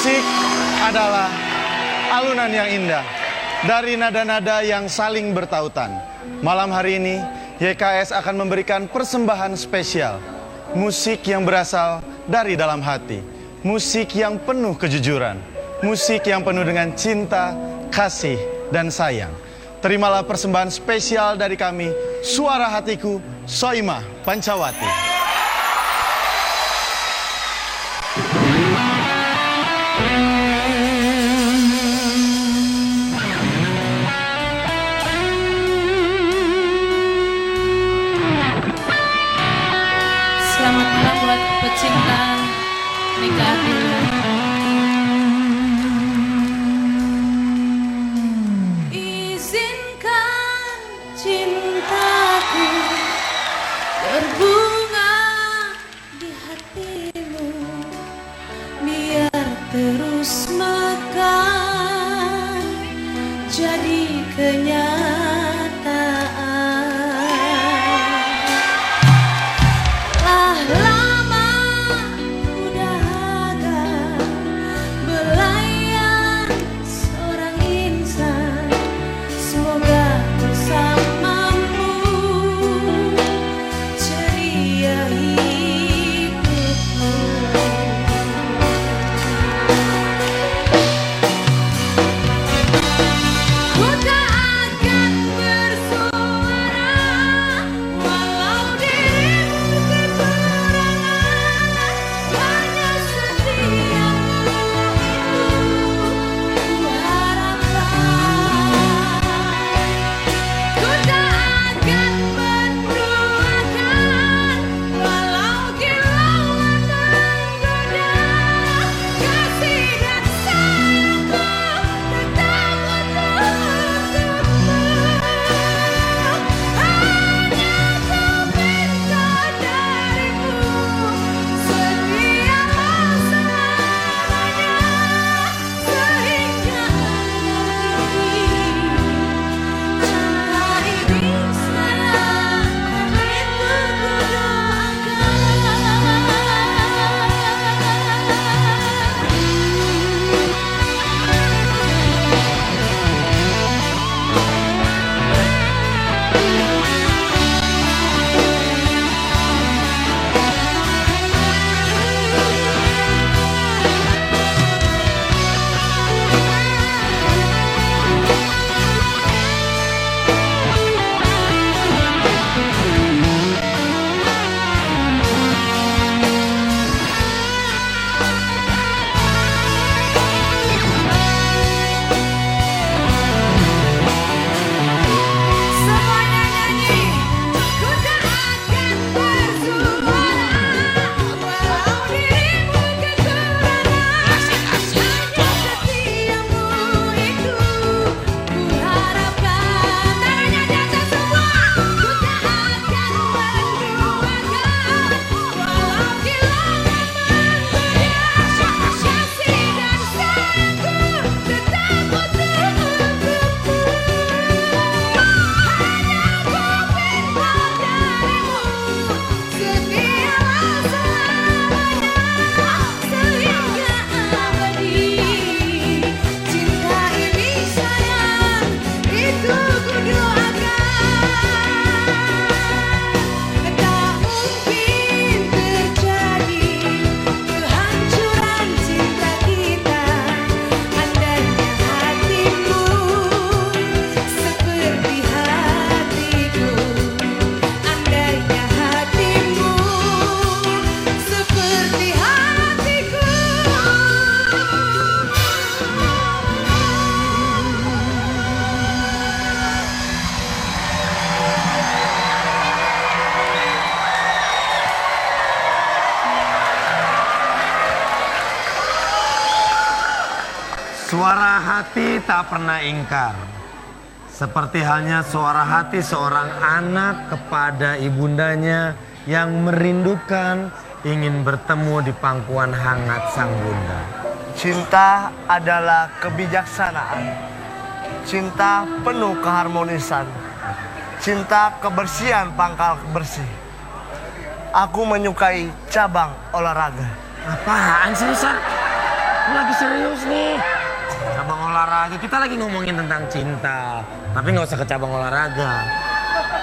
Musik adalah alunan yang indah dari nada-nada yang saling bertautan. Malam hari ini, YKS akan memberikan persembahan spesial. Musik yang berasal dari dalam hati. Musik yang penuh kejujuran. Musik yang penuh dengan cinta, kasih, dan sayang. Terimalah persembahan spesial dari kami, Suara Hatiku, Soimah Pancawati. Selamat malam buat pecinta nikah dulu. Izinkan cintaku berbunga di hatimu, biar terus mekar jadi kenyataan. Lama udah belayan seorang insan, semoga bersamamu ceria hidupmu. Ku tak akan bersuara walau dirimu kekurangan, hanya setiamu itu ku harapkan. Ku tak akan menduakan walau kilauan menggoda, kasih dan sayangku tetap untukmu. Hanya ku minta darimu, setialah selamanya, sehingga abadi. Cinta ini sayang, itu semuanya nyanyi. Ku tak akan bersuara walau dirimu kekurangan, hanya setiamu itu ku harapkan. Tangannya di atas semua. Ku tak akan menduakan walau kilauan menggoda, kasih dan sayangku tetap untukmu. Hanya ku minta darimu, setialah selamanya, sehingga abadi. Cinta ini sayang, itu ku doakan. Tak mungkin terjadi kehancuran cinta kita, andainya hatimu seperti hatiku, andainya hatimu seperti hatiku. Suara hati tak pernah ingkar. Seperti halnya suara hati seorang anak kepada ibundanya yang merindukan ingin bertemu di pangkuan hangat sang bunda. Cinta adalah kebijaksanaan. Cinta penuh keharmonisan. Cinta kebersihan pangkal bersih. Aku menyukai cabang olahraga. Apaan sih, Sar? Ini lagi serius nih. Cabang olahraga, kita lagi ngomongin tentang cinta. Tapi nggak usah ke cabang olahraga.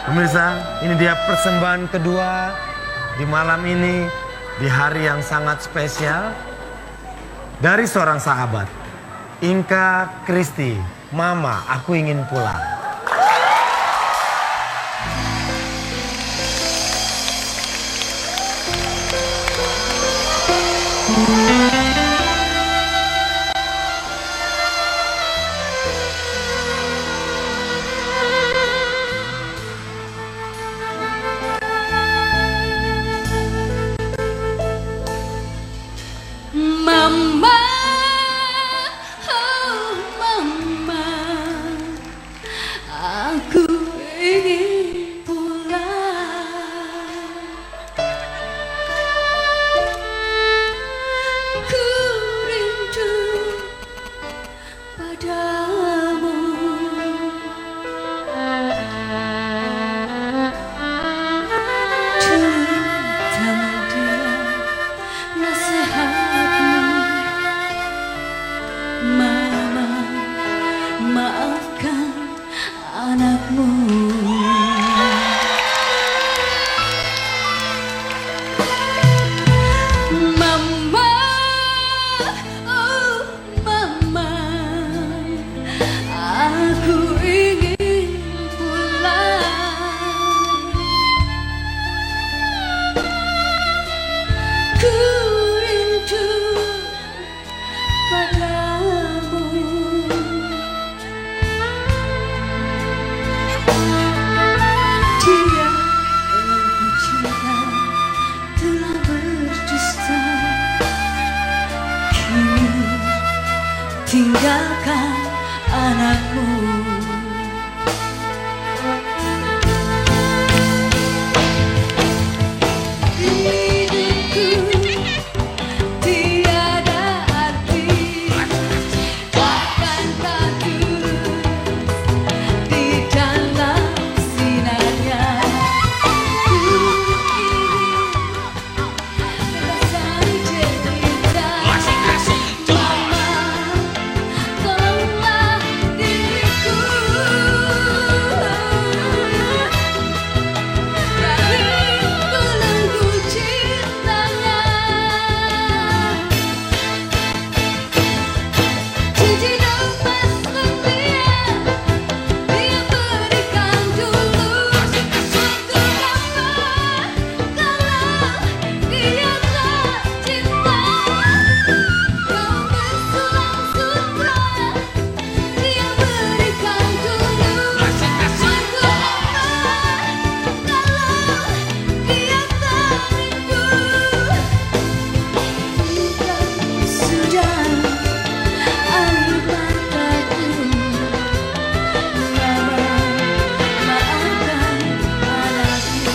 Pemirsa, ini dia persembahan kedua di malam ini, di hari yang sangat spesial. Dari seorang sahabat, Inka Kristi, Mama, aku ingin pulang. Mama, oh mama, aku ingin pulang. Ku rindu padamu. Cerita dia nasihatmu. Mama, maafkan anakmu. Mama, oh mama, aku ingin pulang. Ku rindu padamu. Dia yang ku cinta telah berdusta. Kini tinggalkan anakmu. Hidupku tiada arti, takkan tak tulus di dalam sinarnya. Ku ingin selesai cerita. Mama, tolonglah diriku dari belenggu cintanya. Cincin emas mulia dia berikan dulu untuk apa kalau dia tak cinta. Kau bersulam sutra dia berikan dulu untuk apa kalau dia tak rindu. Sudah air mataku. Mama, maafkan anakku.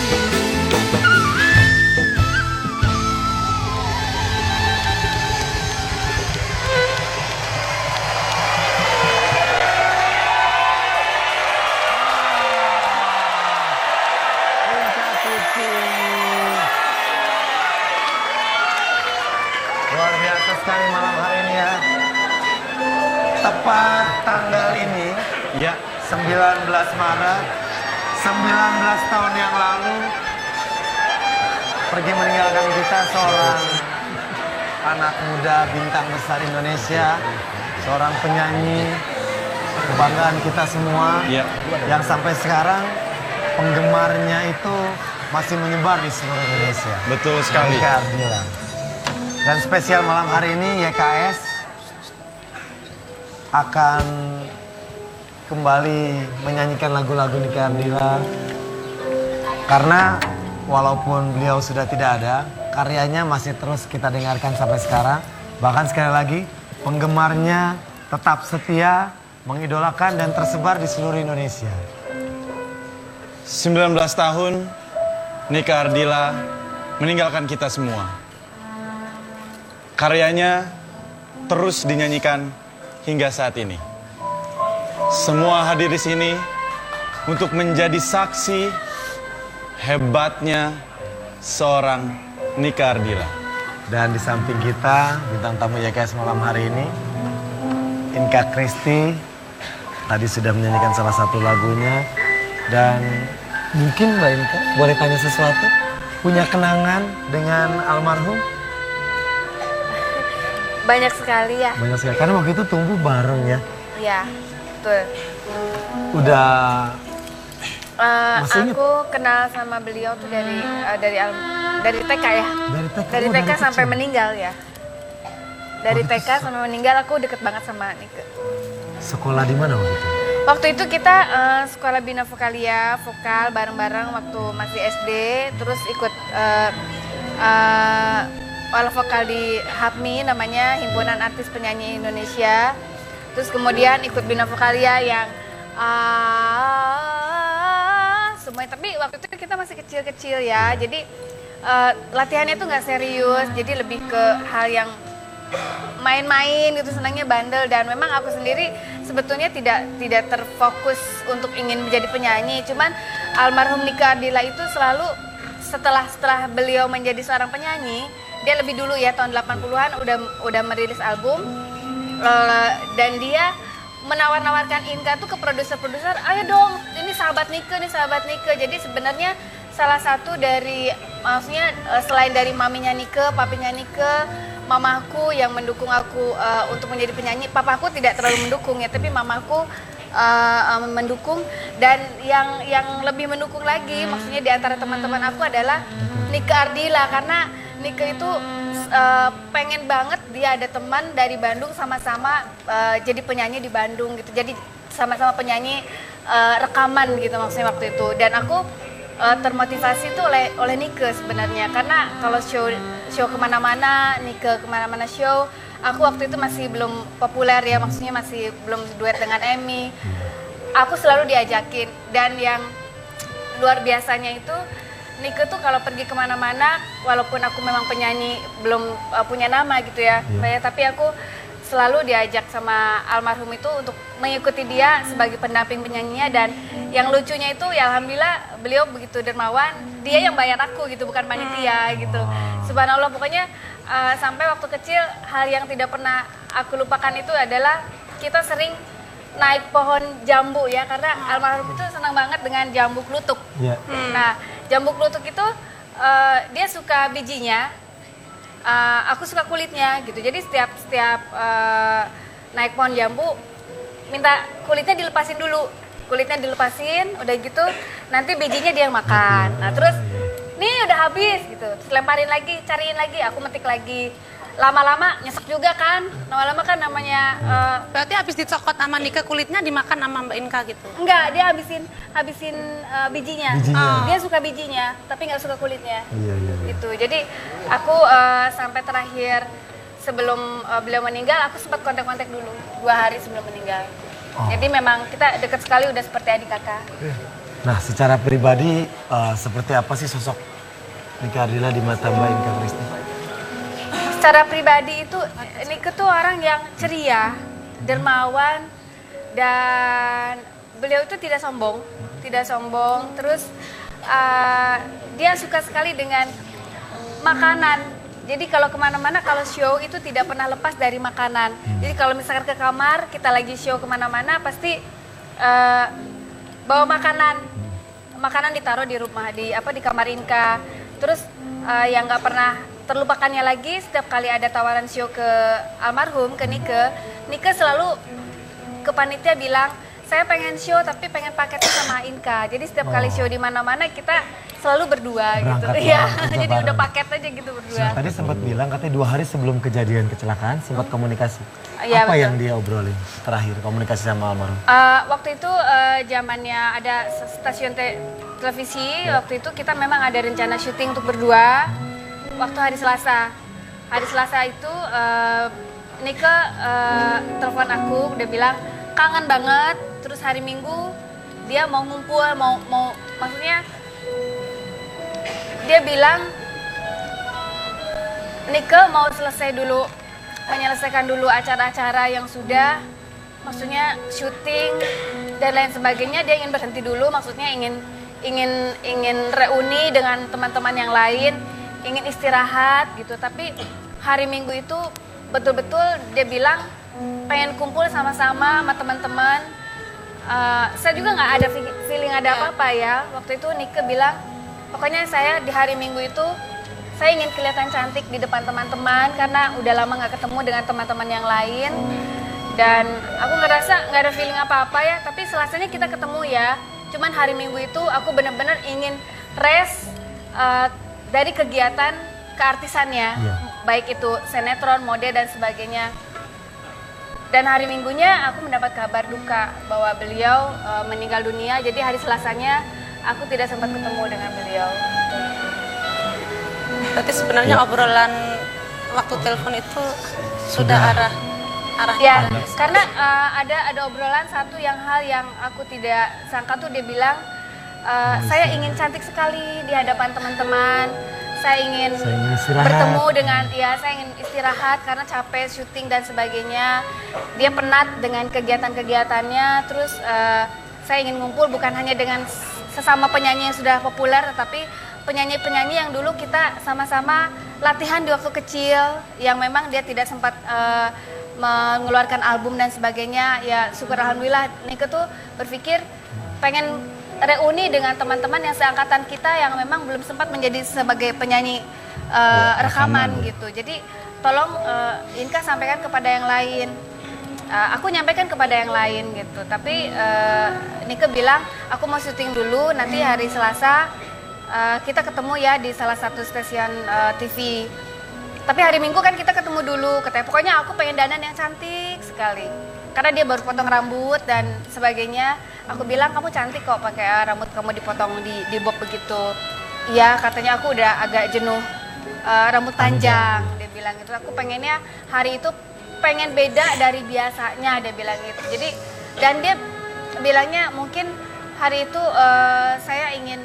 Luar biasa sekali malam hari ini ya. Tepat tanggal ini, Ya, 19 Maret, 19 tahun yang lalu, pergi meninggalkan kita seorang anak muda bintang besar Indonesia, seorang penyanyi, kebanggaan kita semua, Iya. yang sampai sekarang penggemarnya itu masih menyebar di seluruh Indonesia. betul sekali. Inka Ardila. Dan spesial malam hari ini YKS akan kembali menyanyikan lagu-lagu Inka Ardila. Karena walaupun beliau sudah tidak ada, karyanya masih terus kita dengarkan sampai sekarang. Bahkan sekali lagi, penggemarnya tetap setia, mengidolakan dan tersebar di seluruh Indonesia. 19 tahun Nika Ardila meninggalkan kita semua. Karyanya terus dinyanyikan hingga saat ini. Semua hadir di sini untuk menjadi saksi hebatnya seorang Nika Ardila. Dan di samping kita, bintang tamu YKS malam hari ini, Inka Christy, tadi sudah menyanyikan salah satu lagunya. Dan mungkin Mbak Inka boleh tanya sesuatu? Punya kenangan dengan almarhum? Banyak sekali ya. Banyak sekali, karena waktu itu tumbuh bareng ya. Iya, betul. Udah masih ingat? Aku kenal sama beliau tuh dari TK ya. Dari TK dari sampai kecil. meninggal ya. Dari TK sampai meninggal aku deket banget sama Nike. Sekolah di mana waktu itu? Waktu itu kita sekolah Bina Vokalia, vokal bareng-bareng waktu masih SD, terus ikut olah vokal di HAPMI namanya Himpunan Artis Penyanyi Indonesia. Terus kemudian ikut Bina Vokalia yang semuanya, tapi waktu itu kita masih kecil-kecil ya, jadi latihannya tuh nggak serius, jadi lebih ke hal yang main-main gitu, senangnya bandel. Dan memang aku sendiri sebetulnya tidak terfokus untuk ingin menjadi penyanyi, cuman almarhum Nika Ardila itu selalu setelah beliau menjadi seorang penyanyi, dia lebih dulu ya tahun 80-an udah merilis album, dan dia menawar-nawarkan Inka tuh ke produser-produser, ayo dong, ini sahabat Nike. Jadi sebenarnya salah satu dari, maksudnya selain dari maminya Nike, papinya Nike, mamaku yang mendukung aku untuk menjadi penyanyi. Papaku tidak terlalu mendukung ya, tapi mamaku mendukung. Dan yang lebih mendukung lagi, maksudnya di antara teman-teman aku adalah Nika Ardila, karena Nika itu pengen banget dia ada teman dari Bandung sama-sama jadi penyanyi di Bandung gitu. Jadi sama-sama penyanyi rekaman gitu maksudnya waktu itu. Dan aku termotivasi tuh oleh Nika sebenarnya, karena kalau show kemana-mana, Nika kemana-mana show, aku waktu itu masih belum populer ya, maksudnya masih belum duet dengan Emmy. Aku selalu diajakin, dan yang luar biasanya itu Nika tuh kalau pergi kemana-mana, walaupun aku memang penyanyi belum punya nama gitu ya, tapi aku selalu diajak sama almarhum itu untuk mengikuti dia sebagai pendamping penyanyinya. Dan yang lucunya itu ya alhamdulillah beliau begitu dermawan, dia yang bayar aku gitu, bukan panitia gitu. Subhanallah, pokoknya sampai waktu kecil hal yang tidak pernah aku lupakan itu adalah kita sering naik pohon jambu ya, karena almarhum itu senang banget dengan jambu klutuk. Nah, jambu klutuk itu dia suka bijinya, aku suka kulitnya gitu. Jadi setiap naik pohon jambu minta kulitnya dilepasin dulu. Kulitnya dilepasin, udah gitu nanti bijinya dia yang makan. Nah, terus nih udah habis gitu, terus lemparin lagi, cariin lagi, aku metik lagi. Lama-lama nyesek juga kan, lama-lama kan namanya Berarti habis dicokot sama Nika kulitnya dimakan sama Mbak Inka gitu? enggak, dia habisin bijinya. Dia suka bijinya, tapi nggak suka kulitnya. Gitu. Jadi aku sampai terakhir sebelum beliau meninggal, aku sempat kontak-kontak dulu 2 hari sebelum meninggal. Jadi memang kita dekat sekali, udah seperti adik kakak. Nah, secara pribadi seperti apa sih sosok Nika Ardila di mata Mbak Inka Christy? Secara pribadi itu Nika tuh orang yang ceria, dermawan, dan beliau itu tidak sombong. Terus dia suka sekali dengan makanan. Jadi kalau kemana-mana, kalau show itu tidak pernah lepas dari makanan. Jadi kalau misalkan ke kamar, kita lagi show kemana-mana, pasti bawa makanan. Makanan ditaruh di rumah, di kamar Inka. Terus yang nggak pernah terlupakannya lagi, setiap kali ada tawaran show ke almarhum, ke Nika selalu ke panitia bilang, saya pengen show tapi pengen paketnya sama Inka. Jadi setiap kali show di mana-mana kita selalu berdua. Berangkat gitu. Iya, kerja jadi bareng. udah paket aja gitu berdua. Tadi sempat bilang katanya 2 hari sebelum kejadian kecelakaan sempat komunikasi. Iya, Apa betul. yang dia obrolin terakhir komunikasi sama almarhum? Waktu itu zamannya ada stasiun televisi, waktu itu kita memang ada rencana syuting untuk berdua. Waktu hari Selasa itu Nika telepon aku, udah bilang kangen banget. Terus hari Minggu dia mau ngumpul, mau maksudnya dia bilang Nika mau menyelesaikan dulu acara-acara yang sudah, maksudnya syuting dan lain sebagainya. Dia ingin berhenti dulu, maksudnya ingin reuni dengan teman-teman yang lain. ingin istirahat gitu. Tapi hari Minggu itu betul-betul dia bilang pengen kumpul sama-sama sama teman-teman. Saya juga nggak ada feeling ada apa-apa ya. Waktu itu Nike bilang, pokoknya saya di hari Minggu itu saya ingin kelihatan cantik di depan teman-teman karena udah lama nggak ketemu dengan teman-teman yang lain. Dan aku ngerasa nggak ada feeling apa-apa ya. Tapi Selasanya kita ketemu ya. Cuman hari Minggu itu aku benar-benar ingin rest dari kegiatan keartisannya, baik itu sinetron, mode dan sebagainya. Dan hari Minggunya aku mendapat kabar duka bahwa beliau meninggal dunia. Jadi hari Selasanya aku tidak sempat ketemu dengan beliau. Berarti sebenarnya obrolan waktu telepon itu sudah arahnya. Ya, karena ada obrolan satu hal yang aku tidak sangka tuh dia bilang, saya ingin cantik sekali di hadapan teman-teman. Saya ingin bertemu dengan, saya ingin istirahat karena capek syuting dan sebagainya. Dia penat dengan kegiatan-kegiatannya. Terus saya ingin ngumpul bukan hanya dengan sesama penyanyi yang sudah populer, tetapi penyanyi-penyanyi yang dulu kita sama-sama latihan di waktu kecil, yang memang dia tidak sempat mengeluarkan album dan sebagainya. Ya syukur alhamdulillah Nike tuh berpikir pengen reuni dengan teman-teman yang seangkatan kita yang memang belum sempat menjadi sebagai penyanyi rekaman gitu. Jadi tolong Inka sampaikan kepada yang lain. Aku nyampaikan kepada yang lain gitu. Tapi Nike bilang aku mau syuting dulu, nanti hari Selasa kita ketemu ya di salah satu stasiun TV. Tapi hari Minggu kan kita ketemu dulu, katanya pokoknya aku pengen dandan yang cantik sekali. Karena dia baru potong rambut dan sebagainya. Aku bilang kamu cantik kok pakai rambut kamu dipotong di bob begitu. Iya, katanya aku udah agak jenuh rambut panjang. Dia bilang gitu. Aku pengennya hari itu pengen beda dari biasanya, dia bilang gitu. Jadi dan dia bilangnya mungkin hari itu saya ingin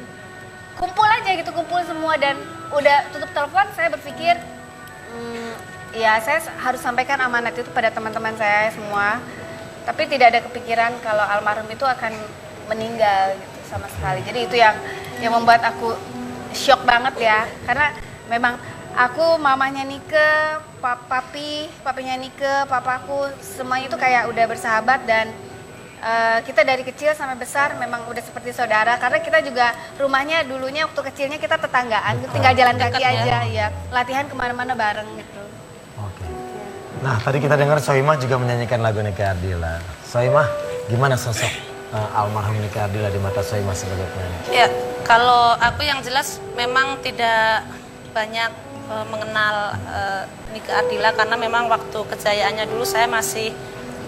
kumpul aja gitu, kumpul semua. Dan udah tutup telepon saya berpikir ya saya harus sampaikan amanat itu pada teman-teman saya semua. Tapi tidak ada kepikiran kalau almarhum itu akan meninggal gitu sama sekali. Jadi itu yang membuat aku shock banget ya. Karena memang aku mamanya Nike, papinya Nike, papaku semuanya itu kayak udah bersahabat. Dan kita dari kecil sampai besar memang udah seperti saudara. Karena kita juga rumahnya dulunya waktu kecilnya kita tetanggaan, tinggal jalan kaki aja ya. Latihan kemana-mana bareng gitu. Oke. Nah, tadi kita dengar Soimah juga menyanyikan lagu Nike Ardila. Soimah, gimana sosok almarhum Nike Ardila di mata Soimah sebagai penyanyi? Ya, kalau aku yang jelas memang tidak banyak mengenal Nike Ardila karena memang waktu kejayaannya dulu saya masih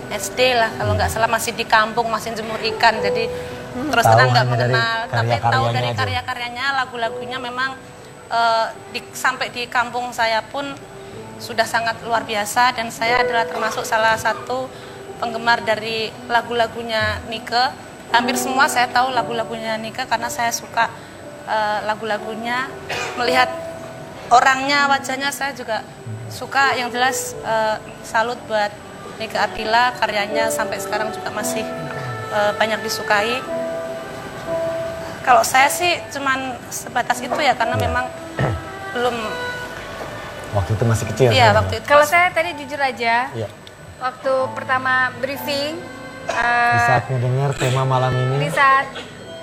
SD lah, kalau nggak salah masih di kampung, masih jemur ikan. Jadi terus terang nggak mengenal, tapi tahu dari karya-karyanya, lagu-lagunya memang sampai di kampung saya pun sudah sangat luar biasa. Dan saya adalah termasuk salah satu penggemar dari lagu-lagunya Nike. Hampir semua saya tahu lagu-lagunya Nike karena saya suka lagu-lagunya. Melihat orangnya, wajahnya saya juga suka. Yang jelas salut buat Nike Ardila, karyanya sampai sekarang juga masih banyak disukai. Kalau saya sih cuman sebatas itu ya karena memang belum. Waktu itu masih kecil. Iya, waktu itu. Kalau saya tadi jujur aja, Iya. waktu pertama briefing, Di saat mendengar tema malam ini, di saat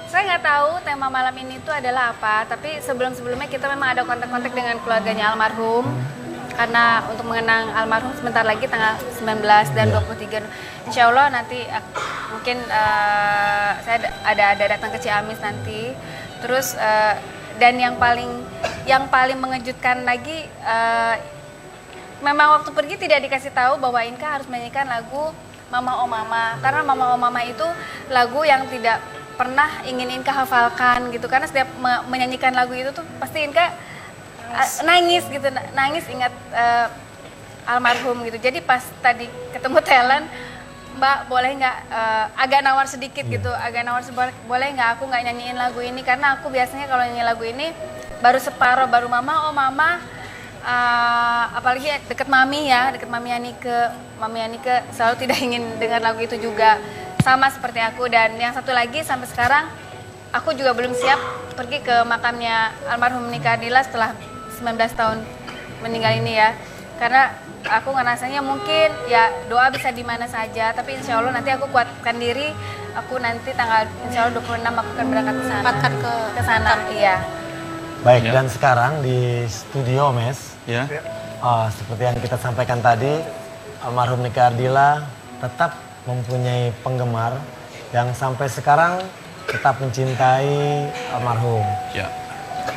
saya nggak tahu tema malam ini itu adalah apa, tapi sebelum-sebelumnya kita memang ada kontak-kontak dengan keluarganya almarhum. Karena untuk mengenang almarhum sebentar lagi tanggal 19 dan 23. Insya Allah nanti mungkin saya ada datang ke Ciamis nanti. Terus dan yang paling mengejutkan lagi, memang waktu pergi tidak dikasih tahu bahwa Inka harus menyanyikan lagu Mama Oh Mama. Karena Mama Oh Mama itu lagu yang tidak pernah ingin Inka hafalkan gitu. Karena setiap menyanyikan lagu itu tuh pasti Inka nangis gitu, nangis ingat almarhum gitu. Jadi pas tadi ketemu talent, Mbak boleh nggak agak nawar sedikit gitu, agak nawar boleh nggak aku nggak nyanyiin lagu ini, karena aku biasanya kalau nyanyi lagu ini baru separuh, baru Mama Oh Mama, apalagi deket mami ya, deket mami Nike selalu tidak ingin dengar lagu itu juga, sama seperti aku. Dan yang satu lagi sampai sekarang aku juga belum siap pergi ke makamnya almarhum Nike Ardila setelah 19 tahun meninggal ini ya. Karena aku ngerasanya mungkin ya doa bisa di mana saja, tapi insya Allah nanti aku kuatkan diri. Aku nanti tanggal insya Allah 26 aku akan berangkat ke sana. Sempatkan Ke sana, iya. Baik, Ya. dan sekarang di studio, Mes, Ya. seperti yang kita sampaikan tadi, almarhum Nika Ardila tetap mempunyai penggemar yang sampai sekarang tetap mencintai almarhum Ya.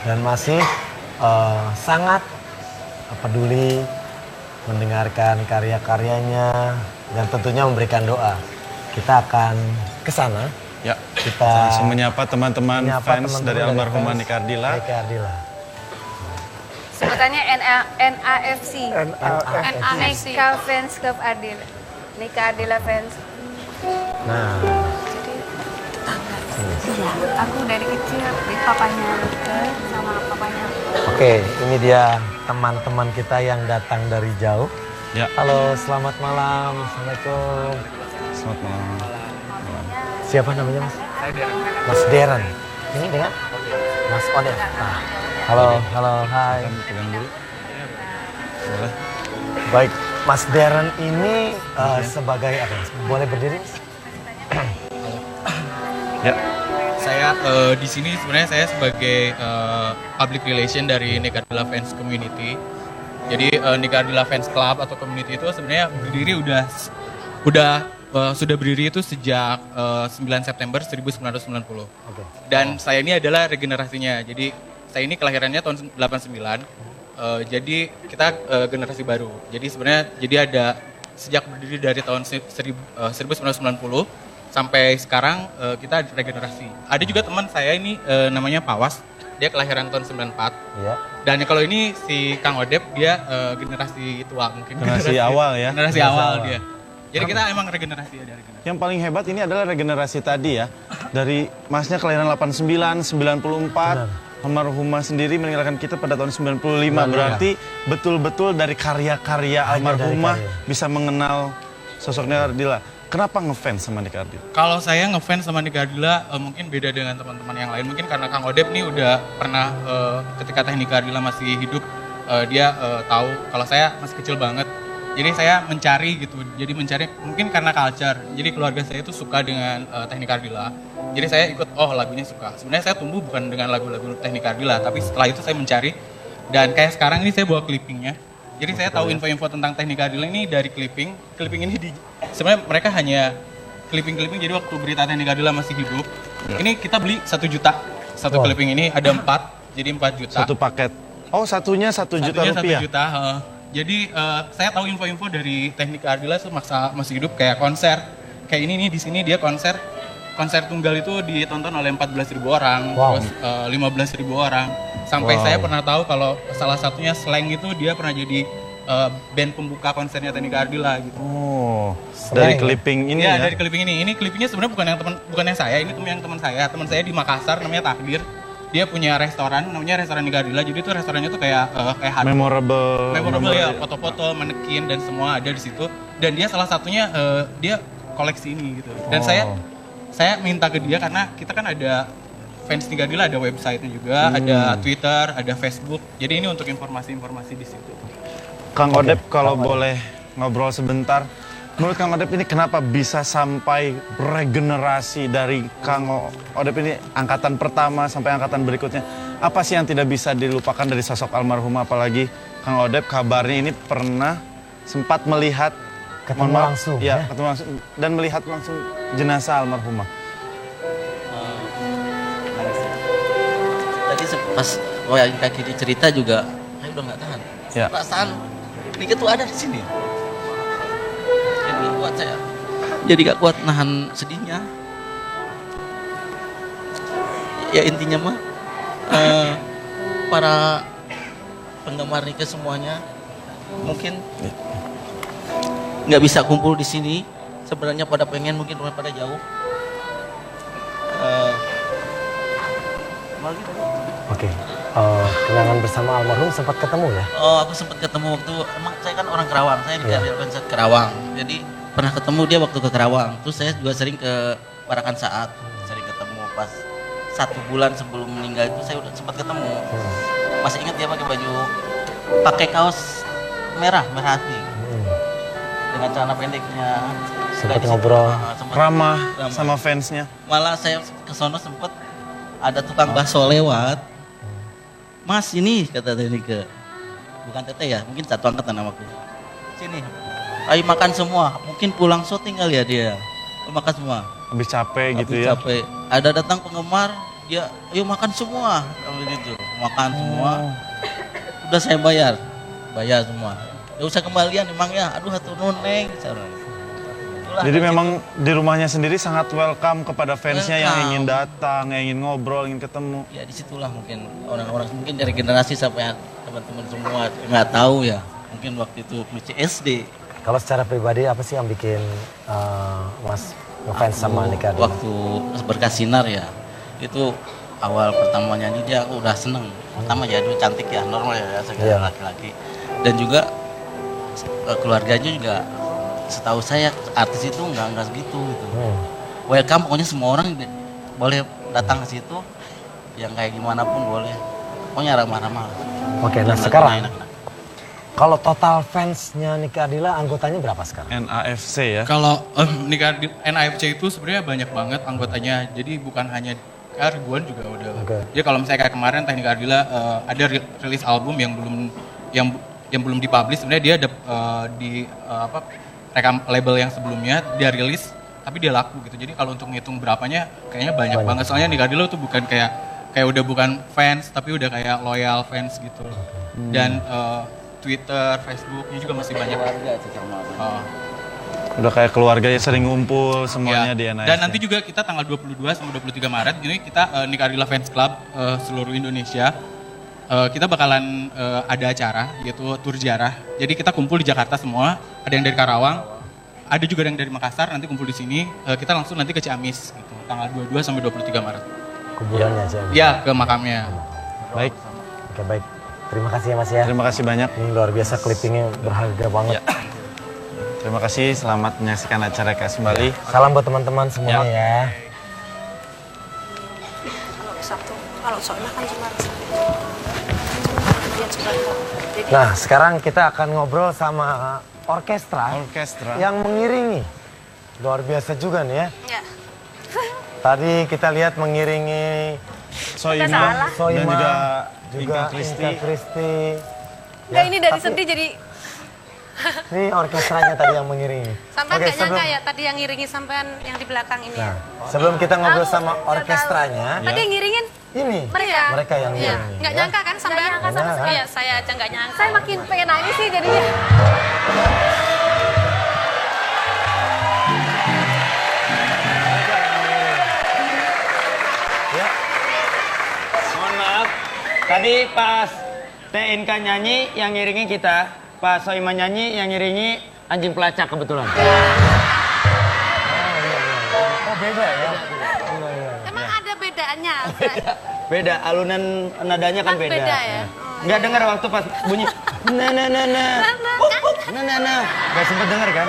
dan masih sangat peduli mendengarkan karya-karyanya dan tentunya memberikan doa. Kita akan ke sana. Ya. Kita Langsung menyapa teman-teman menyapa fans teman-teman dari almarhumah fans Nika Ardila. Nika Ardila. Sebutannya NAFC. Nika Fans Club Ardila. Nika Ardila Fans. Nah, Aku dari kecil dari papanya Nika sama papanya. oke, ini dia teman-teman kita yang datang dari jauh. Ya. Halo, selamat malam. Assalamualaikum. Selamat malam. Siapa namanya, Mas? Mas Deren. Ini dengan Mas Odet. Nah, halo, hai. Pegang dulu. Boleh. Baik, Mas Deren ini sebagai apa? Mas? Boleh berdiri, Mas? Ya. Saya di sini sebenarnya saya sebagai public relation dari Nika Ardila Fans Community. Jadi Nika Ardila Fans Club atau community itu sebenarnya berdiri sudah berdiri itu sejak 9 September 1990. Oke. Dan saya ini adalah regenerasinya. Jadi saya ini kelahirannya tahun 89. Jadi kita generasi baru. Jadi sebenarnya ada sejak berdiri dari tahun 1990 sampai sekarang kita regenerasi. Ada juga teman saya ini namanya Pawas. Dia kelahiran tahun 94. Iya. Dan kalau ini si Kang Odep dia generasi tua mungkin. Generasi awal ya. Generasi awal dia. Jadi kita emang regenerasi ada regenerasi. Yang paling hebat ini adalah regenerasi tadi ya. Dari Masnya kelahiran 89, 94. Almarhumah sendiri meninggalkan kita pada tahun 95. Berarti betul-betul dari karya-karya Hanya dari almarhumah karya. bisa mengenal sosoknya Ardila. Kenapa ngefans sama Nika Ardila? Kalau saya ngefans sama Nika Ardila mungkin beda dengan teman-teman yang lain. Mungkin karena Kang Odep nih udah pernah ketika Teh Nika Ardila masih hidup dia tahu kalau saya masih kecil banget. Jadi saya mencari gitu. Jadi mencari mungkin karena culture. Jadi keluarga saya itu suka dengan Teh Nika Ardila. Jadi saya ikut lagunya suka. Sebenarnya saya tumbuh bukan dengan lagu-lagu Teh Nika Ardila, tapi setelah itu saya mencari dan kayak sekarang ini saya bawa clippingnya. Jadi saya tahu info-info tentang Teh Nika Ardila ini dari clipping. Clipping ini sebenarnya mereka hanya clipping-clipping. Jadi waktu berita Teh Nika Ardila masih hidup, ini kita beli 1 juta. Satu clipping ini ada 4, jadi 4 juta. Satu paket. Oh, satunya 1 juta Satunya rupiah. 1 juta. Jadi saya tahu info-info dari Teh Nika Ardila semasa masih hidup kayak konser. Kayak ini nih di sini dia konser tunggal itu ditonton oleh 14.000 orang, Wow. terus 15.000 orang. Sampai Wow. saya pernah tahu kalau salah satunya Slang itu dia pernah jadi band pembuka konsernya Teh Nika Ardila gitu. Oh, dari clipping ini Iya, ya. dari clipping ini. Ini clippingnya sebenarnya bukan yang saya, ini yang teman saya. Teman saya di Makassar namanya Takdir. Dia punya restoran namanya restoran Nika Ardila. Jadi itu restorannya tuh kayak Memorable. ya, foto-foto, manekin dan semua ada di situ. Dan dia salah satunya dia koleksi ini gitu. Dan saya minta ke dia karena kita kan ada fans Nika Ardila, ada website-nya juga, ada Twitter, ada Facebook. Jadi ini untuk informasi-informasi di situ. Kang Odep kalau boleh ngobrol sebentar. Menurut Kang Odep ini kenapa bisa sampai regenerasi dari Kang Odep ini angkatan pertama sampai angkatan berikutnya? Apa sih yang tidak bisa dilupakan dari sosok almarhumah, apalagi Kang Odep kabarnya ini pernah sempat melihat Ketemu mohon maaf, langsung, ya, ya? ketemu langsung dan melihat langsung jenazah almarhumah. Tadi pas kaki cerita juga, saya udah nggak tahan. Ya. Perasaan Nika tuh ada di sini. Jadi nggak kuat saya. Jadi nggak kuat nahan sedihnya. Ya intinya mah para penggemar Nika semuanya mungkin nggak bisa kumpul di sini. Sebenarnya pada pengen mungkin pada jauh. Oke. Kenangan bersama almarhum sempat ketemu ya? Oh, aku sempat ketemu waktu, emang saya kan orang Kerawang, saya di Fans Kerawang. Jadi pernah ketemu dia waktu ke Kerawang. Terus saya juga sering ke Parakan Saat, sering ketemu pas 1 bulan sebelum meninggal itu saya udah sempat ketemu. Masih ingat dia pakai baju, pakai kaos merah hati. Dengan celana pendeknya. Sempat Di situ, ngobrol. sempat Ramah sama fansnya. Malah saya ke sono sempat ada tukang bakso lewat. Mas ini kata Nike. Bukan Teteh ya, mungkin satu angkatan namaku. Sini. Ayo makan semua. Mungkin pulang syuting kali ya dia. Makan semua. Habis capek gitu Habis ya. capek. Ada datang penggemar, dia ayo makan semua. Gitu. Makan semua. Udah saya bayar semua. Ya usah kembalian emangnya. Aduh hatur nuhun neng. Itulah, Jadi dari memang di rumahnya sendiri sangat welcome kepada fansnya yang Welcome. ingin datang, yang ingin ngobrol, ingin ketemu. situ, ya disitulah mungkin orang-orang mungkin dari generasi sampai teman-teman semua nggak tahu ya. Mungkin waktu itu masih SD. Kalau secara pribadi apa sih yang bikin Mas ngefans sama Nika Ardila? Waktu berkas sinar ya, itu awal pertama nyanyi dia aku udah seneng. Pertama ya, dia cantik ya, normal ya, segala Iya. laki-laki. Dan juga keluarganya juga, setahu saya artis itu nggak segitu gitu. Welcome pokoknya semua orang boleh datang ke situ, yang kayak gimana pun boleh. Pokoknya ramah-ramah. Oke, nah sekarang kalau total fansnya Nika Ardila anggotanya berapa sekarang? NAFC ya. Kalau NAFC itu sebenarnya banyak banget anggotanya. Jadi bukan hanya ribuan juga udah. Oke. Jadi kalau misalnya kayak kemarin Teknik Ardila ada rilis album yang belum dipublish, sebenarnya dia ada rekam label yang sebelumnya dia rilis tapi dia laku gitu. Jadi kalau untuk ngitung berapanya kayaknya banyak banget. Soalnya Nika Ardila tuh bukan kayak udah bukan fans tapi udah kayak loyal fans gitu. Dan Twitter, Facebooknya juga masih banyak. Udah kayak keluarga ya, sering ngumpul semuanya Ya. di NAFC. Dan nanti juga kita tanggal 22 sama 23 Maret ini kita Nika Ardila Fans Club seluruh Indonesia. Kita bakalan ada acara yaitu tur ziarah. Jadi kita kumpul di Jakarta semua, ada yang dari Karawang, ada juga yang dari Makassar, nanti kumpul di sini. Kita langsung nanti ke Ciamis gitu, tanggal 22 sampai 23 Maret. Kuburannya aja. Ya, ke makamnya. Baik, Oke, baik. Terima kasih ya Mas ya. terima kasih banyak. Ini luar biasa clippingnya berharga banget. Ya. Terima kasih, selamat menyaksikan acara KS kembali. Salam buat teman-teman semuanya ya. Kalau soalnya kan cuma Nah, sekarang kita akan ngobrol sama orkestra Orkestra. yang mengiringi. Luar biasa juga nih ya. ya. Tadi kita lihat mengiringi Soima dan Soima, juga juga Inka Kristi. Enggak, ini dari tapi sedih jadi ini orkestranya tadi yang mengiringi. Sampai Oke, nggak nyangka ya tadi yang ngiringi sampean yang di belakang ini Nah, ya. sebelum kita ngobrol sama orkestranya, tadi yang ngiringin ini mereka yang Iya, mengiringi. nggak ya. nyangka kan sampean? Nggak nyangka sama sekali. Iya, saya aja nggak nyangka. saya makin pengen nangis sih jadinya. Mohon maaf, tadi pas TNK nyanyi yang ngiringi kita, pas Soima nyanyi yang ngiringi anjing pelacak kebetulan. Oh, beda ya. Emang ada bedanya? Beda, alunan nadanya kan beda. Beda ya? Nggak dengar waktu pas bunyi na na na na na na na. Nggak sempet denger kan?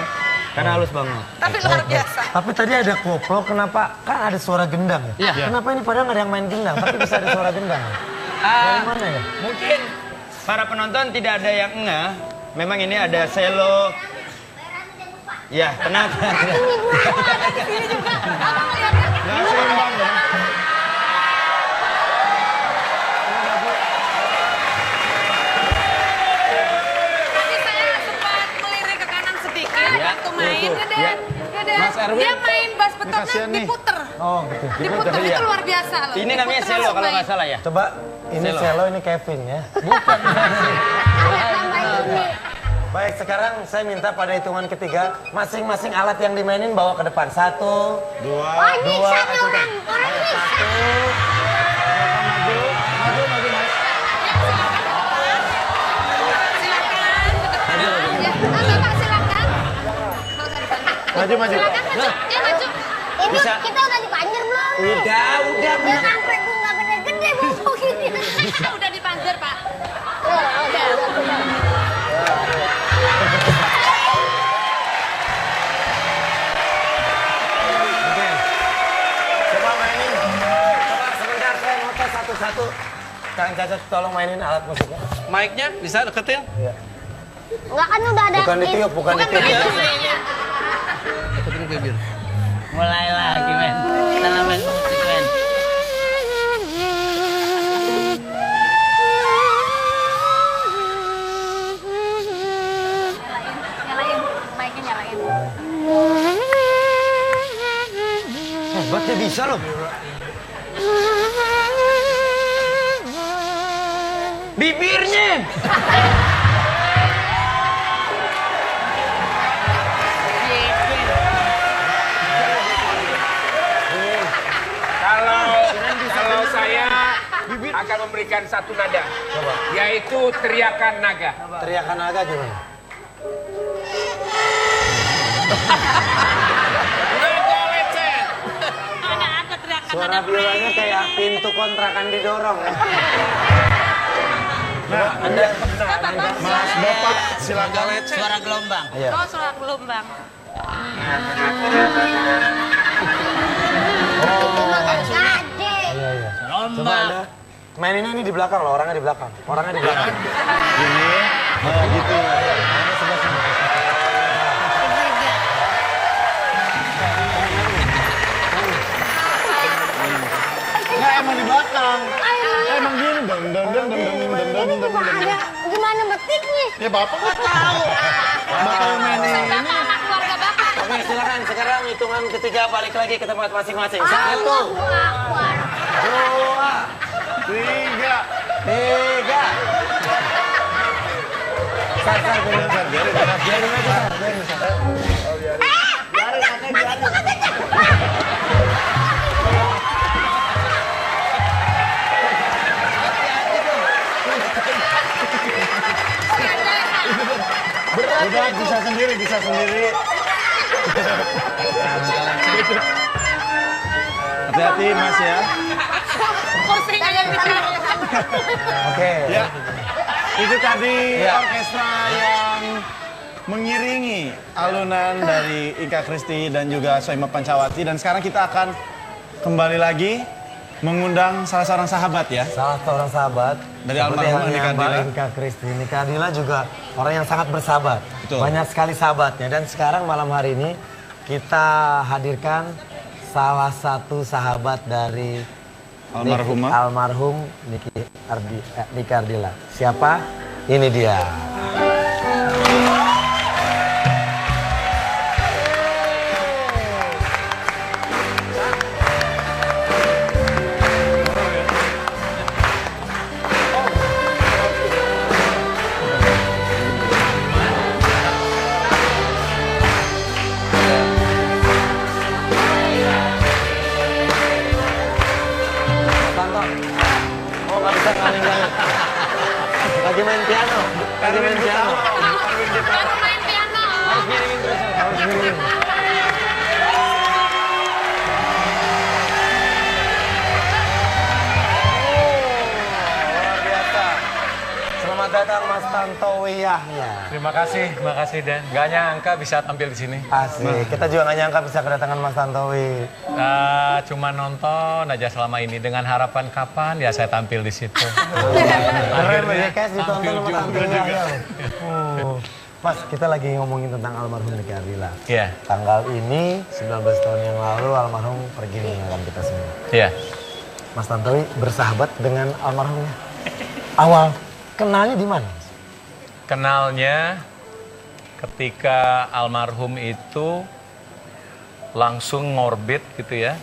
Karena halus banget. Tapi luar biasa. Tapi tadi ada koplo, kenapa? Kan ada suara gendang ya? Iya. Kenapa ini padahal nggak ada yang main gendang, tapi bisa ada suara gendang? Dari mana ya? Mungkin para penonton tidak ada yang ngeh. Memang ini ada selo. Ya, tenang. Nggak seimbang ya. Tapi saya sempat melirik ke kanan sedikit Ya, waktu main. Ya. Mas Erwin. Dia main bass Ini betotnya kasihan nih. diputer. Oh, gitu. Diputer iya. itu luar biasa loh. Ini namanya Diputer selo langsung kalau main. nggak salah ya. Coba ini Selo, ini Kevin ya. Baik, sekarang saya minta pada hitungan ketiga, masing-masing alat yang dimainin bawa ke depan. 1, 2, 2, ayo coba. Ayo, 1. Ya, Bapak silakan. Maju, maju. Ya maju. Ini kita udah dipanjer belum? Udah. Ya kampret tuh nggak gede-gede bumbu gini. Udah dipanjer Pak. Coba mainin. Coba sebentar saya notes satu-satu. Kang Caca tolong mainin alat musiknya. Mic-nya bisa deketin? Enggak kan udah ada. Bukan ditiup, bukan ditiup. Deketin bibir. Mulai lagi men. Kita nambahin musik men. Nyalain, mic-nya nyalain. Hebat dia bisa loh. Bibirnya! Kalau saya akan memberikan satu nada, yaitu teriakan naga. Teriakan naga gimana? Suara biolanya kayak pintu kontrakan didorong ya. Nah, Anda, Mas Bapak, silakan. Suara gelombang. Iya. Oh, suara gelombang. Gade. Iya, iya. Coba Anda maininnya ini di belakang loh, orangnya di belakang. Orangnya di belakang. Gini, nah gitu. Orangnya sebelah sini. Nggak, emang di belakang. Emang gini, dong. Ada gimana metiknya? Ya Bapak nggak tahu. Bapak yang main ini. Anak keluarga Bapak. Oke, silakan sekarang hitungan ketiga balik lagi ke tempat masing-masing. Allahu 1, Akbar. 2, 3. 3. Sar, biarin aja. Udah, bisa sendiri. Hati-hati Mas ya. Kursinya yang bicara. Oke. Ya, itu tadi orkestra yang mengiringi alunan dari Ika Kristi dan juga Soimah Pancawati. Dan sekarang kita akan kembali lagi mengundang salah seorang sahabat ya. Salah seorang sahabat Dari seperti almarhum halnya Nika Mbak Ardila. Ika Kristi. Nika Ardila juga orang yang sangat bersahabat. Betul. Banyak sekali sahabatnya. Dan sekarang malam hari ini kita hadirkan salah satu sahabat dari Almarhumah. almarhum Nika Ardila. Siapa? Ini dia. Tanto. Oh, nggak bisa ngaling-ngaling. Lagi main piano. Baru main piano. Harus miring. Luar biasa. Selamat datang Mas Tantowi Yahya. Terima kasih Dan. Gak nyangka bisa tampil di sini. Asik. Kita juga nggak nyangka bisa kedatangan Mas Tantowi. Cuma nonton aja selama ini dengan harapan kapan ya saya tampil di situ. Keren loh ya, guys, ditonton tampil sama juga. Tantowi Yahya. Mas, kita lagi ngomongin tentang almarhum Nika Ardila. Iya. Tanggal ini 19 tahun yang lalu almarhum pergi meninggalkan kita semua. Iya. Mas Tantowi bersahabat dengan almarhumnya. Awal kenalnya di mana? Kenalnya ketika almarhum itu langsung ngorbit gitu ya.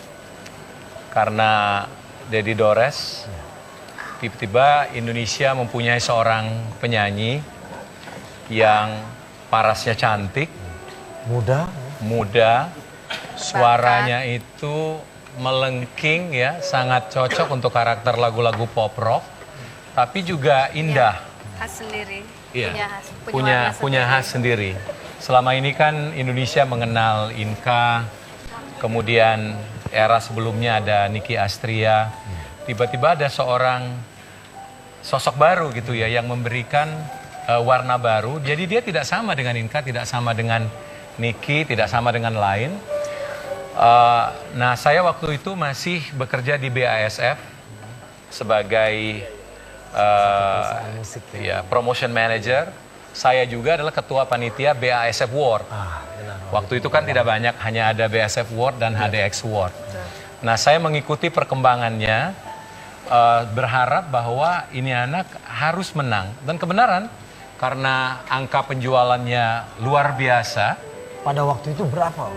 Karena Dedi Dores, tiba-tiba Indonesia mempunyai seorang penyanyi yang parasnya cantik, muda, suaranya itu melengking ya, sangat cocok untuk karakter lagu-lagu pop rock, tapi juga indah. Khas sendiri. Iya. Punya Punya khas sendiri. Selama ini kan Indonesia mengenal Inka, kemudian era sebelumnya ada Niki Astria. Tiba-tiba ada seorang sosok baru gitu ya yang memberikan warna baru. Jadi dia tidak sama dengan Inka, tidak sama dengan Niki, tidak sama dengan lain. Nah, saya waktu itu masih bekerja di BASF sebagai ya, promotion manager. Saya juga adalah ketua panitia BASF Award. Waktu itu kan tidak banyak, hanya ada BASF Award dan HDX Award. Nah, saya mengikuti perkembangannya, berharap bahwa ini anak harus menang. Dan kebenaran, karena angka penjualannya luar biasa. Pada waktu itu berapa?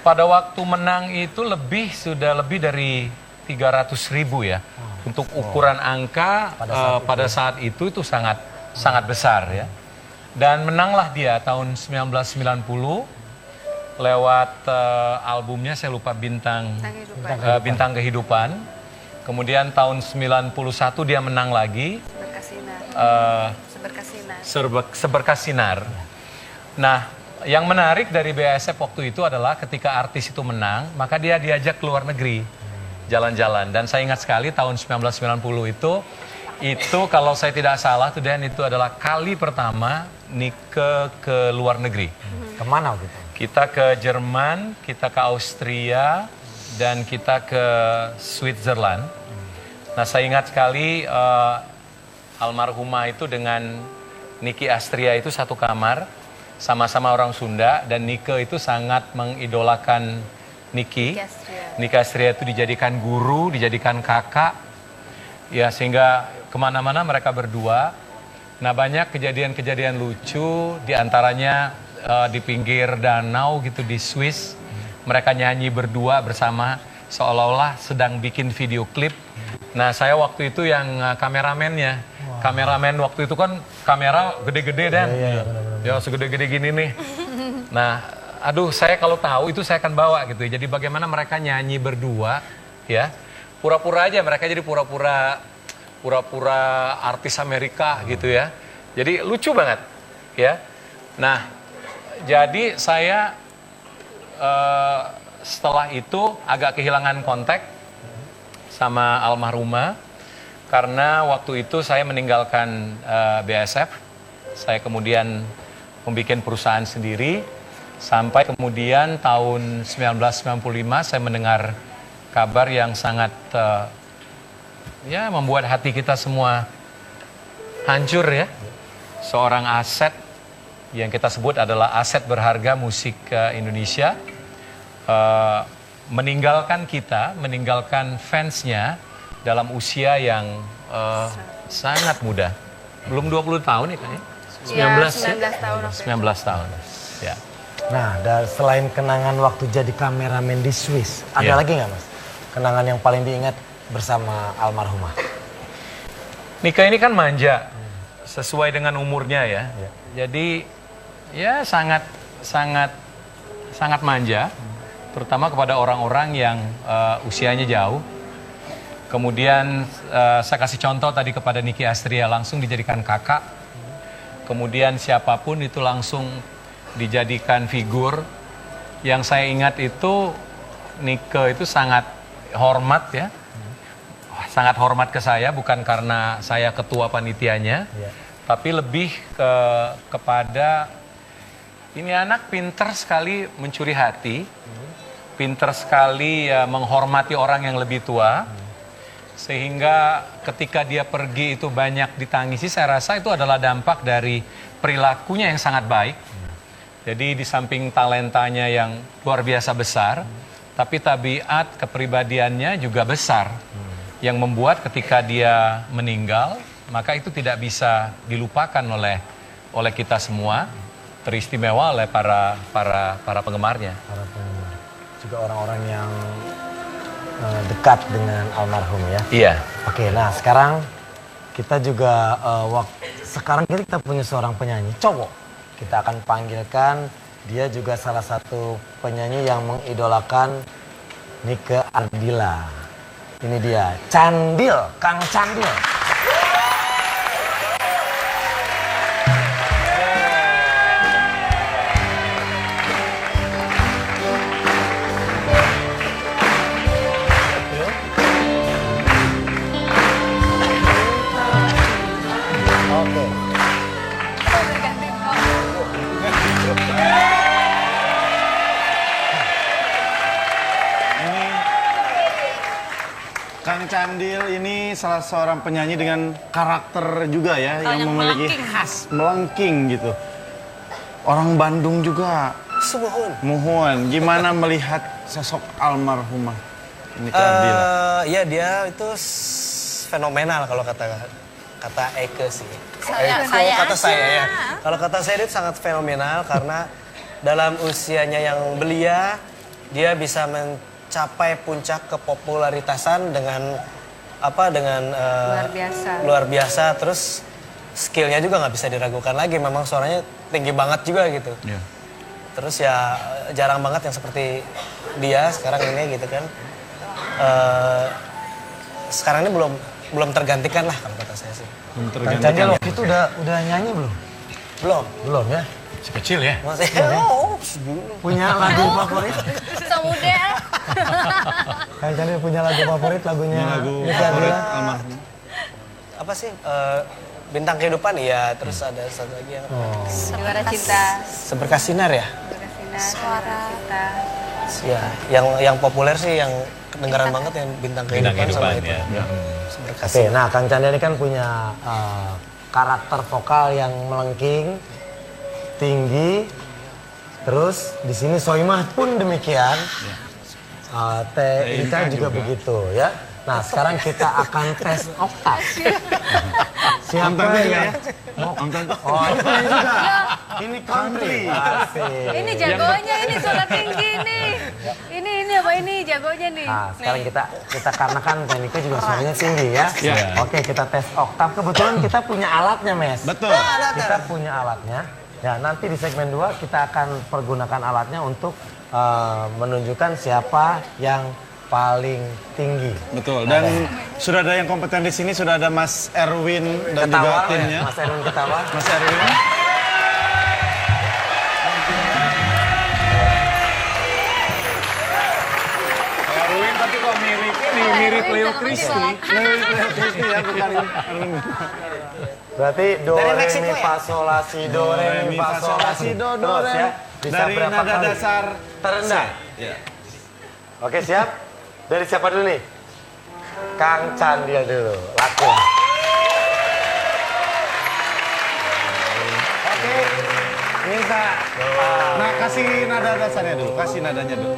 Pada waktu menang itu sudah lebih dari 300.000 ya. Untuk ukuran angka pada saat itu sangat besar ya. Dan menanglah dia tahun 1990 lewat albumnya, saya lupa, Bintang Kehidupan. Kemudian tahun 91 dia menang lagi. Seberkasinar. Nah, yang menarik dari BASF waktu itu adalah ketika artis itu menang, maka dia diajak ke luar negeri jalan-jalan. Dan saya ingat sekali tahun 1990 itu kalau saya tidak salah tuh, Dan, itu adalah kali pertama Nike ke luar negeri. Kemana gitu? Kita ke Jerman, kita ke Austria, dan kita ke Switzerland. Nah, saya ingat sekali almarhumah itu dengan Niki Astria itu satu kamar, sama-sama orang Sunda, dan Nike itu sangat mengidolakan Niki. Niki Astria itu dijadikan guru, dijadikan kakak, ya, sehingga kemana-mana mereka berdua. Nah, banyak kejadian-kejadian lucu, diantaranya di pinggir danau gitu di Swiss, mereka nyanyi berdua bersama, seolah-olah sedang bikin video klip. Nah, saya waktu itu yang kameramennya. Kameramen waktu itu kan kamera gede-gede, Dan. Ya, segede-gede gini nih. Nah, aduh, saya kalau tahu itu saya akan bawa gitu. Jadi bagaimana mereka nyanyi berdua, ya. Pura-pura aja, mereka jadi pura-pura artis Amerika gitu ya. Jadi lucu banget, ya. Nah, jadi saya setelah itu agak kehilangan kontak sama almarhumah karena waktu itu saya meninggalkan BASF. Saya kemudian membuat perusahaan sendiri sampai kemudian tahun 1995 saya mendengar kabar yang sangat ya membuat hati kita semua hancur ya. Seorang aset yang kita sebut adalah aset berharga musik Indonesia meninggalkan kita, meninggalkan fansnya dalam usia yang sangat muda. Belum 20 tahun ya kan ya? 19 tahun. Ya. Nah, selain kenangan waktu jadi kameramen di Swiss, ada lagi nggak, Mas? Kenangan yang paling diingat bersama almarhumah? Nika ini kan manja, sesuai dengan umurnya ya. Jadi ya sangat manja, terutama kepada orang-orang yang usianya jauh. Kemudian saya kasih contoh tadi kepada Niki Astria, langsung dijadikan kakak. Kemudian siapapun itu langsung dijadikan figur. Yang saya ingat itu Nike itu sangat hormat ya. Sangat hormat ke saya, bukan karena saya ketua panitianya, tapi lebih kepada ini anak pinter sekali mencuri hati, pinter sekali menghormati orang yang lebih tua, sehingga ketika dia pergi itu banyak ditangisi. Saya rasa itu adalah dampak dari perilakunya yang sangat baik. Jadi di samping talentanya yang luar biasa besar, tapi tabiat kepribadiannya juga besar. Yang membuat ketika dia meninggal, maka itu tidak bisa dilupakan oleh kita semua, teristimewa oleh para penggemarnya. Para penggemar. Juga orang-orang yang dekat dengan almarhum ya. Iya. Oke, nah sekarang kita juga sekarang kita punya seorang penyanyi cowok. Kita akan panggilkan, dia juga salah satu penyanyi yang mengidolakan Nike Ardila. Ini dia, Candil, Kang Candil. Oke. Kang Candil ini salah seorang penyanyi dengan karakter juga ya, yang memiliki khas melengking gitu. Orang Bandung juga. Muhun. Gimana melihat sosok almarhumah ini Candil? Ya dia itu fenomenal kalau kata Eke sih. Kata saya ya. Kalau kata saya itu sangat fenomenal karena dalam usianya yang belia dia bisa mencapai puncak kepopularitasan dengan luar biasa. Terus skillnya juga nggak bisa diragukan lagi. Memang suaranya tinggi banget juga gitu. Yeah. Terus ya jarang banget yang seperti dia sekarang ini gitu kan. Sekarang ini belum tergantikan lah kalau kata saya sih. Belum tergantikan. Candil waktu itu udah nyanyi belum? Belum ya. Si kecil ya. Masih. Punya lagu favorit? Semuda. Kang Candil punya lagu favorit lagunya. Favorit almarhum. Apa sih? Bintang Kehidupan ya. Terus ada satu lagi yang Suara Cinta. Seberkas Sinar ya. Suara Cinta. Ya, yang populer sih yang kedengaran banget yang Bintang Kehidupan sama itu. Ya. Oke, nah Kang Candil ini kan punya karakter vokal yang melengking, tinggi, terus di sini Soimah pun demikian, Teh Inka juga begitu ya. Nah sekarang kita akan tes oktav. Siapa yang mau? Oh ini juga. Ini country. Ini jagonya, ini suara tinggi nih. Ini apa ini jagonya nih. Nah sekarang kita karena kan Teh Inka juga suaranya tinggi ya. Oke kita tes oktav. Kebetulan kita punya alatnya Mes. Betul. Kita punya alatnya. Ya nanti di segmen 2 kita akan pergunakan alatnya untuk menunjukkan siapa yang paling tinggi. Betul. Dan sudah ada yang kompeten di sini, sudah ada Mas Erwin dan juga timnya. Mas Erwin ketawa. Mas Erwin. Erwin tapi kok mirip Leo Christy. Leo Christy ya, bukan Erwin. Berarti do re mi fa sol la si do re mi fa sol la si do terus ya. Bisa dari berapa nada kali? dasar Terendah. Ya. Oke siap? Dari siapa dulu nih? Kang Candil dulu. Laku. Oke. Minta. Nah kasih nada dasarnya dulu. Kasih nadanya dulu.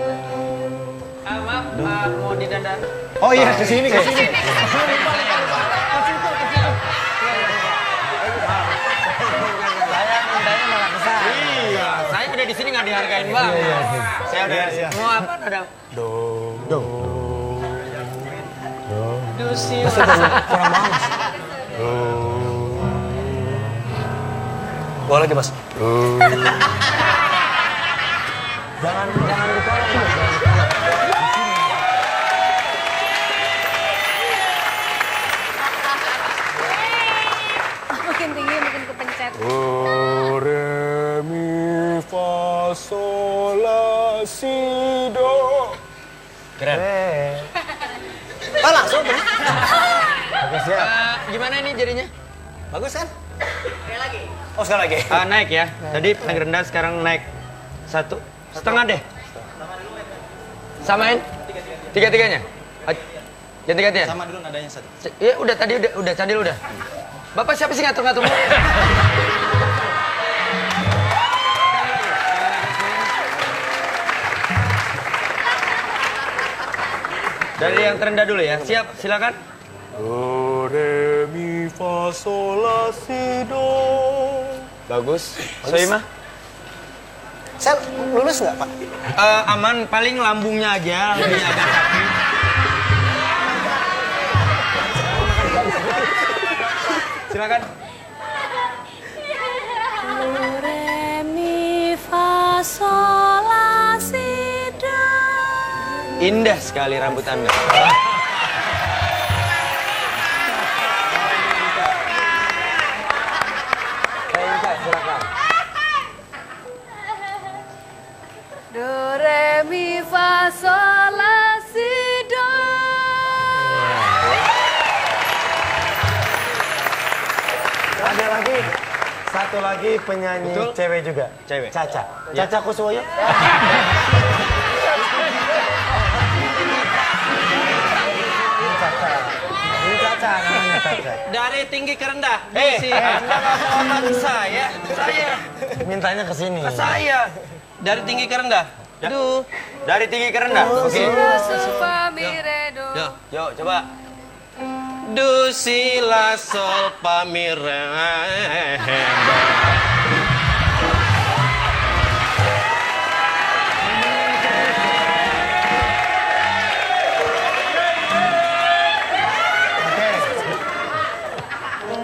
Maaf, mau didandar. Oh iya ke sini ke sini. Iya, saya udah di sini nggak dihargain banget. Saya udah mau apa ada do. Dusi. kurang banget. Boleh lagi Mas. Jangan ditolak Mas. Makin tinggi makin kepencet. Do re mi fa sol la si do. keren. Langsung. Oke siap. Gimana ini jadinya? Bagus kan? Sekali lagi. Oh sekali lagi. Naik ya. Tadi paling rendah sekarang naik 1,5 deh. Samain? Tiga-tiganya? Yang tiga-tiganya? Sama dulu nadanya satu. Iya udah tadi udah Candil udah. Bapak siapa sih ngatur-ngatur? Dari yang terendah dulu ya. Siap, silakan. Do re mi fa sol la si do. Bagus. Soimah? Saya lulus nggak Pak? Aman, paling lambungnya aja, lambungnya agak sakit. Silakan. Do re mi fa sol la si do. Indah sekali rambut Anda. Do re mi fa sol la si do. Ada lagi. Satu lagi penyanyi cewek juga. Cewek. Caca. Ya. Caca Kusuwoyo. Caca. Dari tinggi ke rendah. Anda nggak mau akan saya. Mintanya ke sini. Ke saya. Dari tinggi ke rendah. Aduh. Dari tinggi ke rendah. Oke. Yuk, coba. Do si la sol fa mi re.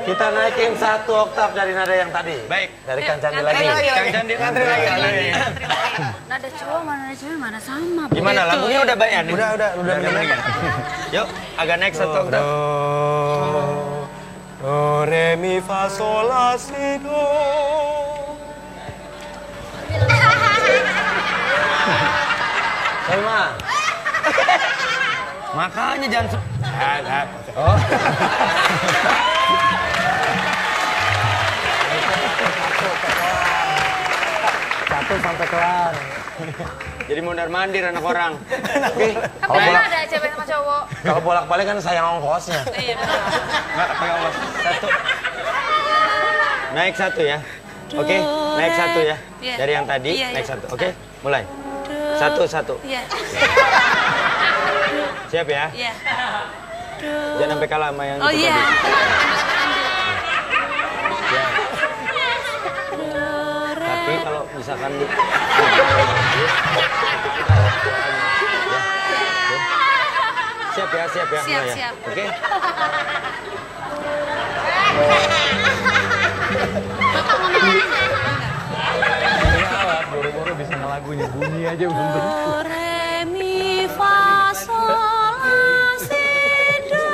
Kita naikin 1 oktav dari nada yang tadi. Baik. Dari Kang Candi lagi. Kang Candi ngantri lagi. Nada cowok mana nada cewek mana sama. Gimana lagunya udah banyak nih? Udah banyak. Yuk, agak naik 1 oktav. Do, re, mi, fa, sol, la, si, do. Salma. Makanya jangan Oh. Satu sampai kelar. jadi mondar-mandir anak orang. Oke. Kan beda ada cewek sama cowok. Kalau bolak-balik kan sayang ongkosnya. Iya benar. Nggak pakai ongkos. 1. Naik 1 ya. Oke, naik 1 ya. Iya. Dari yang tadi Iya, naik iya. 1. Oke, mulai. 1. Iya. Siap ya? Iya. Jangan sampai kalah sama yang Oh itu iya. tadi. Ya. Tapi kalau misalkan siap ya, Siap, mulai ya. siap. Oke. Boro-boro bisa ngelagunya, bunyi aja belum tentu. Re mi fa sol la si do.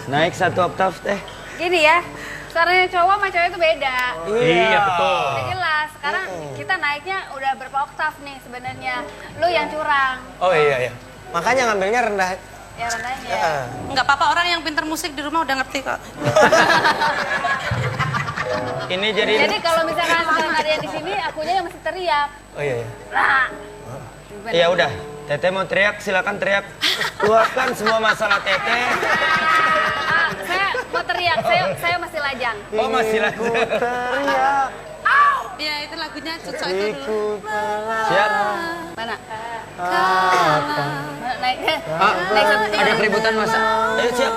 Naik 1 oktav teh. Gini ya, suaranya cowok sama cewek itu beda. Iya, betul. Udah jelas. Sekarang kita naiknya udah berapa oktav nih sebenarnya. Lu yang curang. Oh iya. Makanya ngambilnya rendah. Ya rendahnya. Enggak apa-apa, orang yang pintar musik di rumah udah ngerti kok. Ini jadi Kalau misalkan ada yang di sini, akunya yang mesti teriak. Oh iya. Nah. ya udah. Teteh mau teriak, silakan teriak. Luapkan semua masalah Teteh. Saya mau teriak, saya masih lajang. Oh, masih lagu. Teriak. Ya itu lagunya cocok itu dulu. Siap. Mana? Mana naik? Naik satu. Ada keributan masa. Ayo siap.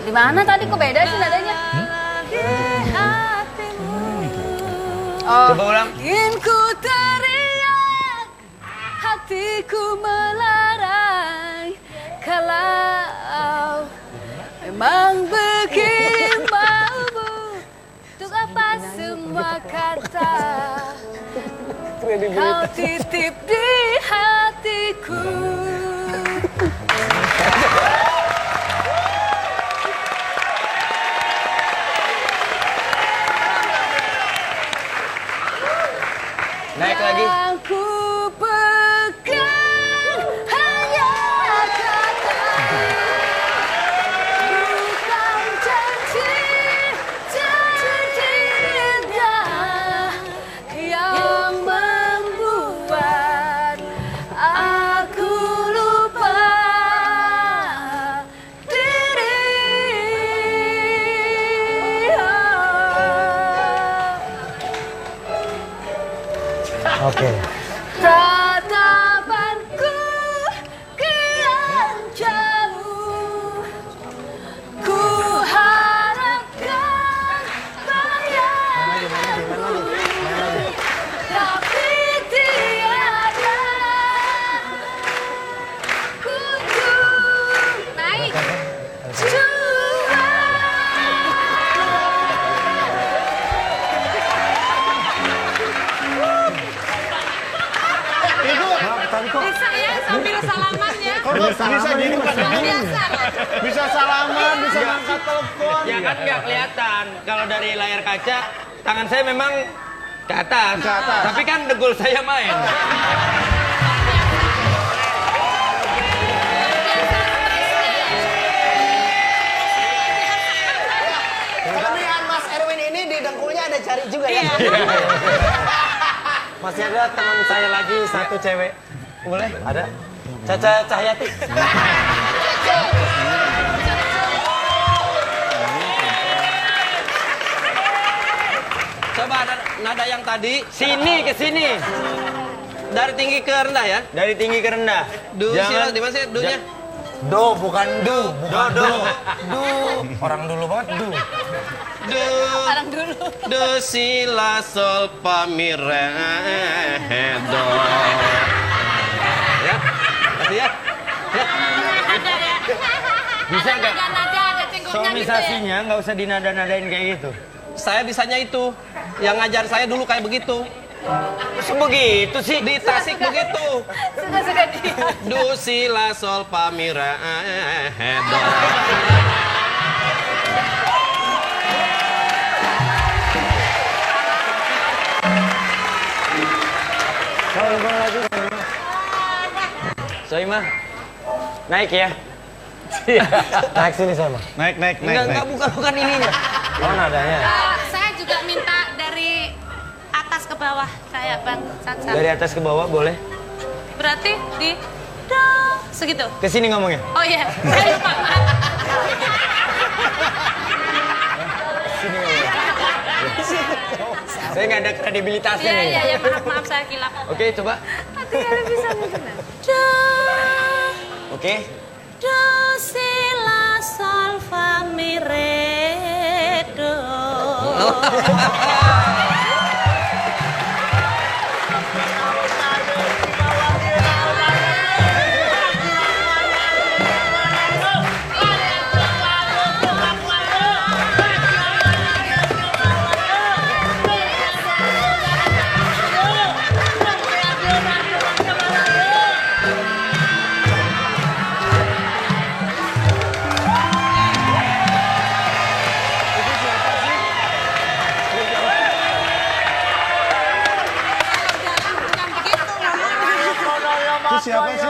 Di mana tadi kok beda sih nadanya? Oh. Coba ulang. Ingin ku teriak, hatiku melarang. Kalau memang begini maumu, untuk apa semua kata kau titip di hatiku. Naik lagi. Yang ku pegang hanya kata, bukan janji cinta yang membuat aku lupa diri. Oke. Tatapanku kian jauh, ku harapkan bayanganmu, tapi tiada kunjung naik. Bisa ya sambil salaman ya. Bisa gini Biasa loh. Bisa salaman, bisa ngangkat telepon. Ya kan nggak kelihatan. Kalau dari layar kaca, tangan saya memang ke atas. Tapi kan degul saya main. cari juga ya. Masih ada teman saya lagi satu cewek. Boleh? Ada? Caca Cahyati. Coba nada yang tadi. Sini ke sini. Dari tinggi ke rendah ya. Dari tinggi ke rendah. Du sila di mana sih dunya? Do bukan du, bukan do. Du. Orang dulu banget du. Do. Orang dulu. Do si la sol fa mi re do. Ya. Kasih ya. Bisa nggak? Nada ada cenggongnya gitu ya. Somisasinya nggak usah dinada-nadain kayak gitu. Saya bisanya itu. Yang ngajar saya dulu kayak begitu. Begitu sih. Di Tasik begitu. Suka-suka dia. Do si la sol fa mi re do. Kalau bang lagi. Soimah, naik ya. Naik sini saya mah. Naik. Enggak bukan ininya. Oh nadanya. Saya juga minta dari atas ke bawah kayak Bang Caca. Dari atas ke bawah boleh? Berarti di do segitu. Ke sini ngomongnya. Oh iya, saya lupa. Sini ngomongnya. Saya nggak ada kredibilitasnya nih. Iya, maaf saya kilap. Oke, coba. Nanti kalian bisa mungkin. Do, Oke. do, si, la, sol, fa, mi, re, do. Itu siapa sih?